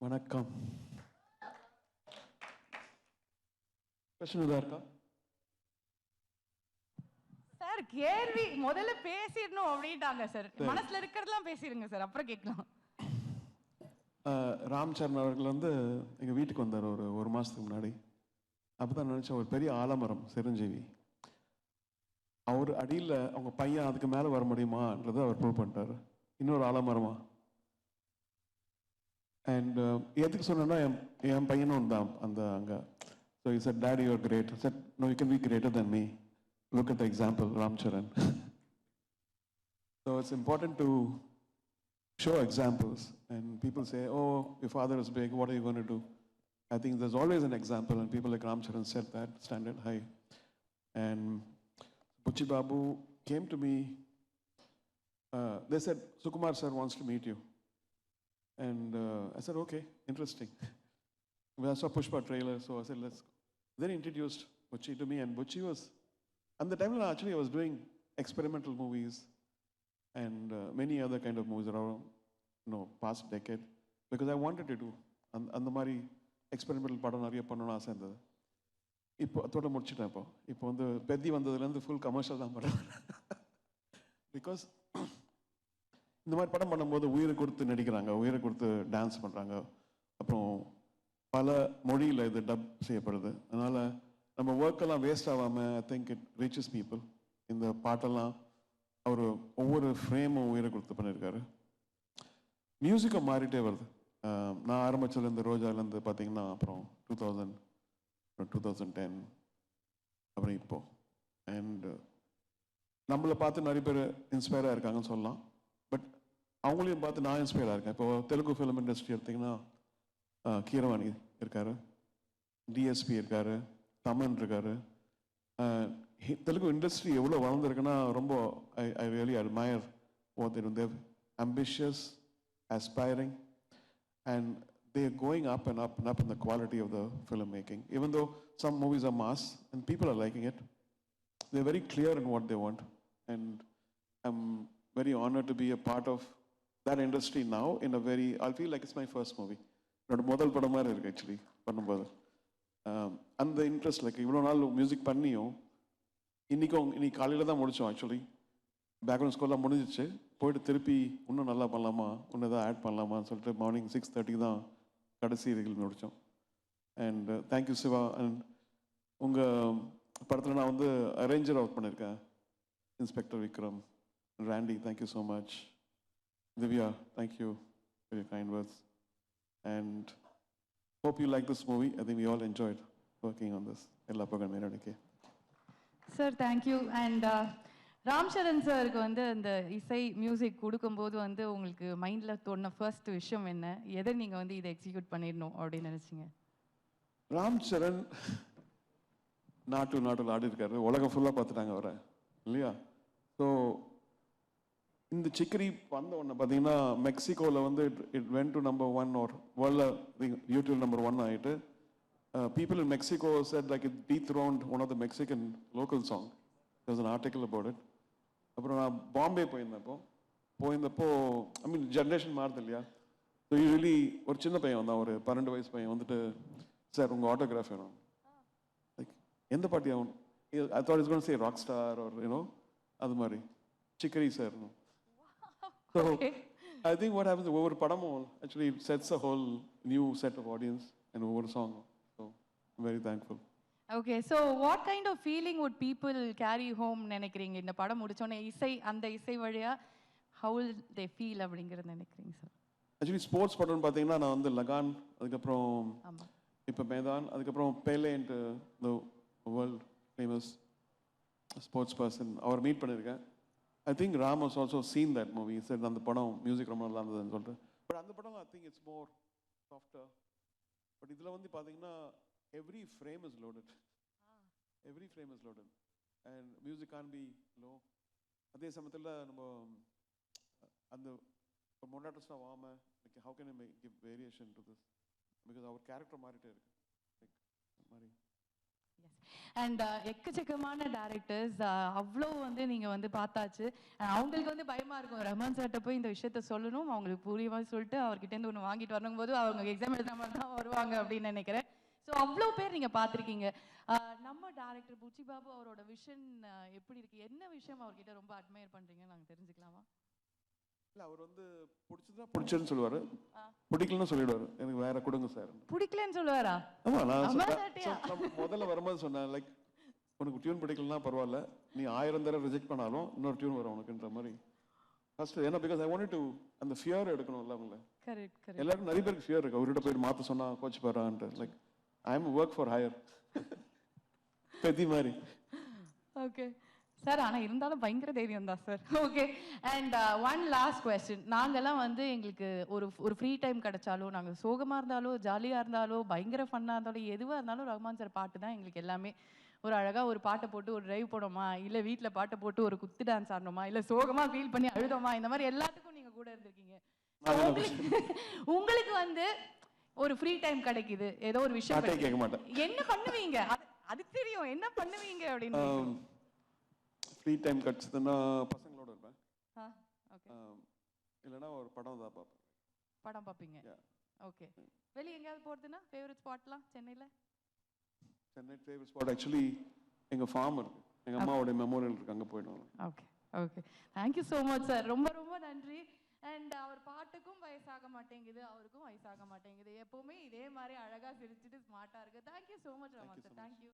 வணக்கம். கொஸ்டின் எதா இருக்கா? சார் கேள்வி முதல்ல பேசிடணும் அப்படின்ட்டாங்க சார். மனசுல இருக்கிறதெல்லாம் பேசிடுங்க சார், அப்புறம் கேட்கலாம். ராம் சரண் அவர்கள் வந்து எங்கள் வீட்டுக்கு வந்தார் ஒரு மாதத்துக்கு முன்னாடி. அப்போ தான் நினச்சேன், ஒரு பெரிய ஆலமரம் சிரஞ்சீவி, அவர் அடியில் அவங்க பையன் அதுக்கு மேலே வர முடியுமான்றதை அவர் ப்ரூவ் பண்ணிட்டார். இன்னொரு ஆலமரமா. அண்ட் எதுக்கு சொன்னேன்னா, என் பையனும் தான் அந்த அங்கே. So he said, "Daddy, you're great." I said, "No, you can be greater than me. Look at the example, Ram Charan." So it's important to show examples. And people say, "Oh, your father is big, what are you going to do?" I think there's always an example, and people like Ram Charan set that standard high. And Puchi Babu came to me. They said, "Sukumar sir wants to meet you." And I said, "Okay, interesting." I saw Pushpa trailer, so I said, "Let's go." Then he introduced Buchi to me, and Buchi was, at the time actually I was doing experimental movies and many other kind of movies around, past decade, because I wanted to do அந்த மாதிரி experimental படம் நிறைய பண்ணணும்னு ஆசை இருந்தது. இப்போ அதோட முடிச்சுட்டேன். இப்போ வந்து பெத்தி வந்ததுலேருந்து ஃபுல் கமர்ஷியல் தான் படம். பிகாஸ் இந்த மாதிரி படம் பண்ணும்போது உயிரை கொடுத்து நடிக்கிறாங்க, உயிரை கொடுத்து டான்ஸ் பண்ணுறாங்க, அப்புறம் பல மொழியில் இது டப் செய்யப்படுது. அதனால் நம்ம ஒர்க்கெல்லாம் வேஸ்ட் ஆகாமல், I think it reaches people. இந்த பாட்டெல்லாம் அவர் ஒவ்வொரு ஃப்ரேமும் உயிரை கொடுத்து பண்ணியிருக்காரு. மியூசிக்கை மாறிட்டே வருது. நான் ஆரம்பிச்சதுலேருந்து ரோஜாலேருந்து பார்த்தீங்கன்னா, அப்புறம் 2010 அப்புறம் இப்போது. அண்ட் நம்மளை பார்த்து நிறைய பேர் இன்ஸ்பயராக இருக்காங்கன்னு சொல்லலாம். பட் அவங்களையும் பார்த்து நான் இன்ஸ்பயராக இருக்கேன். இப்போது தெலுங்கு ஃபிலிம் இண்டஸ்ட்ரி எடுத்திங்கன்னா, கீரவாணி இருக்கார், டிஎஸ்பி இருக்கார், தமன் இருக்கார். தெலுங்கு இண்டஸ்ட்ரி எவ்வளோ வளர்ந்துருக்குன்னா, ரொம்ப I really admire what they do. Their ambitious, aspiring, and they are going up and up and up in the quality of the filmmaking. Even though some movies are mass and people are liking it, they're very clear in what they want. And I'm very honored to be a part of that industry now in a very, I'll feel like it's my first movie. என்னோட முதல் படம் மாதிரி இருக்குது actually பண்ணும்போது. அந்த interest, like இவ்வளோ நாள் music பண்ணியும் இன்னைக்கு காலையில் தான் முடித்தோம். ஆக்சுவலி பேக்ரவுண்ட் ஸ்கோர்லாம் முடிஞ்சிச்சு. போயிட்டு திருப்பி இன்னும் நல்லா பண்ணலாமா, இன்னும் எதாவது ஆட் பண்ணலாமான்னு சொல்லிட்டு மார்னிங் 6:30 தான் கடைசி ரீல் முடித்தோம். And thank you Siva. அண்ட் உங்கள் படத்தில் நான் வந்து அரேஞ்சர் ஒர்க் பண்ணியிருக்கேன், inspector Vikram. Randy, thank you so much. Divya, thank you for your kind words. And hope you like this movie. I think we all enjoyed working on this. Ella Pagan Meradike. Sir, thank you. And Ram Charan சாருக்கு வந்து அந்த இசை music கொடுக்கும்போது வந்து உங்களுக்கு மைண்டில் தோணுன first விஷயம் என்ன? எதை நீங்கள் வந்து இதை எக்ஸிக்யூட் பண்ணிடணும் அப்படின்னு நினச்சிங்க? ராம் சரண் நாட்டில் ஆடி இருக்காரு, உலகம் ஃபுல்லாக பார்த்துட்டாங்க அவரை, இல்லையா? ஸோ இந்த சிக்கரி வந்த ஒன்று பார்த்தீங்கன்னா, மெக்சிகோவில் வந்து it went to number 1 or வேர்ல்டில் யூடியூப் நம்பர் 1 ஆகிட்டு. People in Mexico set like it dethroned one of the Mexican local song. There was an article about it. அப்புறம் நான் பாம்பே போயிருந்தப்போ ஐ மீன் ஜென்ரேஷன் மாறுது இல்லையா? ஸோ யூஸ்வலி ஒரு சின்ன பையன் வந்தான், ஒரு 12 வயசு பையன் வந்துட்டு, "சார் உங்கள் ஆட்டோகிராஃப் வேணும்." லைக் எந்த பாட்டி ஆகும்? I thought is going to say rock star or அது மாதிரி. சிக்கரி sir. So I think what happens over Padamol actually sets a whole new set of audience and over song. So I'm very thankful. Okay, so what kind of feeling would people carry home நினைக்கிறீங்க இந்த படம் முடிச்சோன்னே? அந்த இசை வழியா how will they feel அப்படிங்கிறது நினைக்கிறீங்க sir? Actually sports படம்னு பார்த்தீங்கன்னா, நான் வந்து லகான், அதுக்கப்புறம் இப்போ மேதான், அதுக்கப்புறம் பேலேன்ட்டு the world famous sports person, அவர் மீட் பண்ணியிருக்கேன். I think Ram has also seen that movie. He said அந்த படம் மியூசிக் ரொம்ப நல்லா இருந்ததுன்னு சொல்லிட்டு. பட் அந்த படம் I think it's more softer. But இதில் வந்து பார்த்தீங்கன்னா every frame is loaded. Every frame is loaded. And music can't be low. அதே சமயத்தில் நம்ம அந்த மொண்டாட்டஸ்லாம் வாம, like how can I give variation to this? Because our character மாறிட்டே இருக்கு. Like மாதிரி. Yes. அண்ட் எக்கச்சக்கமான டேரக்டர்ஸ் அவ்வளோ வந்து நீங்கள் வந்து பார்த்தாச்சு. அவங்களுக்கு வந்து பயமாக இருக்கும் ரஹ்மான் சார்கிட்ட போய் இந்த விஷயத்த சொல்லணும், அவங்களுக்கு புரியுமா சொல்லிட்டு அவர்கிட்டேருந்து ஒன்று வாங்கிட்டு வரணும் போது அவங்க எக்ஸாம் எழுதுற மாதிரி தான் வருவாங்க அப்படின்னு நினைக்கிறேன். ஸோ அவ்வளோ பேர் நீங்கள் பார்த்துருக்கீங்க. நம்ம டேரக்டர் புச்சி பாபு அவரோட விஷன் எப்படி இருக்கு, என்ன விஷயம் அவர்கிட்ட ரொம்ப அட்மையர் பண்ணுறீங்கன்னு நாங்கள் தெரிஞ்சுக்கலாமா? இல்லை, அவர் வந்து பிடிச்சதா பிடிச்சதுன்னு சொல்லுவார், பிடிக்கலன்னு சொல்லிடுவார், எனக்கு வேற கொடுங்க சார். பிடிக்கலன்னு சொல்லுவாரா? ஆமாம், நான் முதல்ல வரும்போது சொன்னேன், லைக் உனக்கு டியூன் பிடிக்கலன்னா பரவாயில்ல, நீ 1000 தடவை ரிஜெக்ட் பண்ணாலும் இன்னொரு டியூன் வரும் உனக்குன்ற மாதிரி ஃபர்ஸ்ட். ஏன்னா பிகாஸ் ஐ வாண்ட் டு அந்த ஃபியர் எடுக்கணும்ல அவங்கள. எல்லாரும் நிறைய பேருக்கு ஃபியர் இருக்கு, அவர்கிட்ட போயிட்டு மாற்ற சொன்னா கோச் போறான்ட்டு. Like I am work for higher பெதி மாதிரி. ஓகே சார், ஆனால் இருந்தாலும் பயங்கர தைரியம் தான் சார். Okay, and one last question. நாங்கள்லாம் வந்து எங்களுக்கு ஒரு ஃப்ரீ டைம் கிடைச்சாலும், நாங்கள் சோகமாக இருந்தாலும் ஜாலியாக இருந்தாலும் பயங்கர ஃபன்னாக இருந்தாலும் எதுவாக இருந்தாலும் ரஹ்மான் சார் பாட்டு தான் எங்களுக்கு எல்லாமே. ஒரு அழகாக ஒரு பாட்டை போட்டு ஒரு டிரைவ் போனோமா, இல்லை வீட்டில் பாட்டை போட்டு ஒரு குத்து டான்ஸ் ஆடணுமா, இல்லை சோகமாக ஃபீல் பண்ணி அழுதோமா, இந்த மாதிரி எல்லாத்துக்கும் நீங்கள் கூட இருந்திருக்கீங்க. உங்களுக்கு வந்து ஒரு ஃப்ரீ டைம் கிடைக்குது, ஏதோ ஒரு விஷயம் கேட்க மாட்டேன், என்ன பண்ணுவீங்க? அது தெரியும், என்ன பண்ணுவீங்க அப்படின்னு. ஃப்ரீ டைம் கிடைச்சதுன்னா பசங்களோட இருப்பேன், இல்லைன்னா ஒரு படம் தான் பார்ப்பேன். படம் பார்ப்பீங்க? ஓகே. வெளியே எங்கேயாவது போகிறதுன்னா ஃபேவரட் ஸ்பாட்லாம் சென்னையில்? சென்னை ஃபேவரட் ஸ்பாட் ஆக்சுவலி எங்கள் ஃபார்ம் இருக்கு, எங்கள் அம்மாவோட மெமோரியல் இருக்கு, அங்கே போயிடுவோம். Okay okay, thank you so much sir, ரொம்ப ரொம்ப நன்றி. அண்ட் அவர் பாட்டுக்கும் வயசாக மாட்டேங்குது, அவருக்கும் வயசாக மாட்டேங்குது, எப்பவுமே இதே மாதிரி அழகாக சிரிச்சுட்டு ஸ்மார்ட்டாக இருக்கு. Thank you so much Rahman sir, thank you.